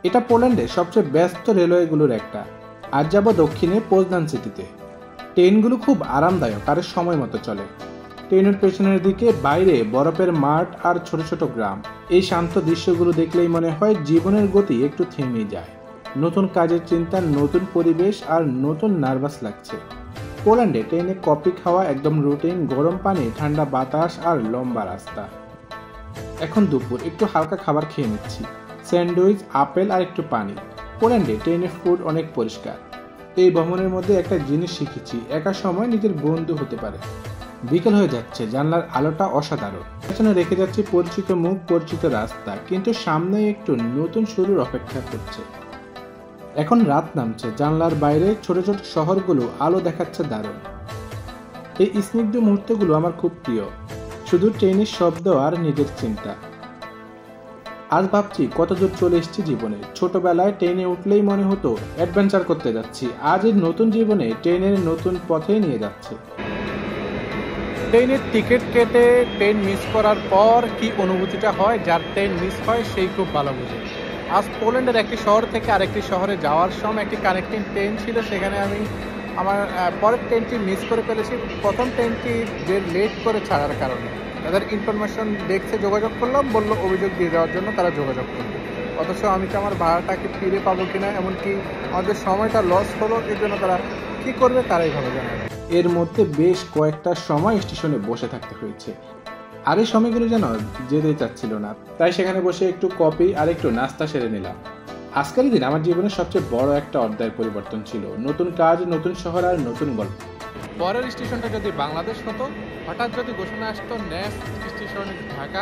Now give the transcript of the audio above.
এটা পোল্যান্ডের সবচেয়ে ব্যস্ত রেলওয়েগুলোর একটা। আজ যাব দক্ষিণে পোজনান সিটিতে। ট্রেনগুলো খুব আরামদায়ক আর সময় মতো চলে। ট্রেনের পেছনের দিকে বাইরে বরফের মাঠ আর ছোট ছোট গ্রাম। এই শান্ত দৃশ্যগুলো দেখলেই মনে হয় জীবনের গতি একটু থেমে যায়। নতুন কাজের চিন্তা, নতুন পরিবেশ আর নতুন নার্ভাস লাগছে। পোল্যান্ডে ট্রেনে কফি খাওয়া একদম রুটিন, গরম পানি, ঠান্ডা বাতাস আর লম্বা রাস্তা। এখন দুপুর, একটু হালকা খাবার খেয়ে নিচ্ছি, স্যান্ডউইচ, আপেল আর একটু পানি। পোল্যান্ডে ট্রেনের ফুড অনেক পরিষ্কার। এই ভ্রমণের মধ্যে একটা জিনিস শিখেছি, একা সময় নিজের বন্ধু হতে পারে। বিকেল হয়ে যাচ্ছে, জানলার আলোটা অসাধারণ। পেছনে রেখে যাচ্ছি পরিচিত মুখ, পরিচিত রাস্তা, কিন্তু সামনে একটু নতুন শুরুর অপেক্ষা করছে। এখন রাত নামছে, জানলার বাইরে ছোট ছোট শহরগুলো আলো দেখাচ্ছে দারুণ। এই স্নিগ্ধ মুহূর্তগুলো আমার খুব প্রিয়, শুধু ট্রেনের শব্দ আর নিজের চিন্তা। আজ ভাবছি কত দূর চলে এসেছি জীবনে। ছোটবেলায় ট্রেনে উঠলেই মনে হতো অ্যাডভেঞ্চার করতে যাচ্ছি, আজ এই নতুন জীবনে ট্রেনের নতুন পথে নিয়ে যাচ্ছে। ট্রেনের টিকিট কেটে ট্রেন মিস করার পর কি অনুভূতিটা হয়, যার ট্রেন মিস হয় সেই খুব ভালো বুঝে। আজ পোল্যান্ডের একটি শহর থেকে আরেকটি শহরে যাওয়ার সময় একটি কানেক্টিং ট্রেন ছিল, সেখানে আমি আমার পরের ট্রেনটি মিস করে ফেলেছি। প্রথম ট্রেনটি যে লেট করে ছাড়ার কারণে তাদের ইনফরমেশন ডেস্কে যোগাযোগ করলাম, বললো অভিযোগ দিয়ে দেওয়ার জন্য তারা যোগাযোগ করবে। অথচ আমি কি আমার ভাড়াটাকে ফিরে পাবো কিনা, এমনকি আমাদের সময়টা লস হলো, এর জন্য তারা কি করবে তারাই ভালো জানে। এর মধ্যে বেশ কয়েকটা সময় স্টেশনে বসে থাকতে হয়েছে, আর এই সময়গুলো যেন যেতে চাচ্ছিল না। তাই সেখানে বসে একটু কফি আর একটু নাস্তা সেরে নিলাম। আজকের দিন আমার জীবনের সবচেয়ে বড় একটা অধ্যায়ের পরিবর্তন ছিল। নতুন কাজ, নতুন শহর আর নতুন গল্প। পরের স্টেশনটা যদি বাংলাদেশ হতো, হঠাৎ যদি ঘোষণা আসতো নেক্সট স্টেশন ঢাকা,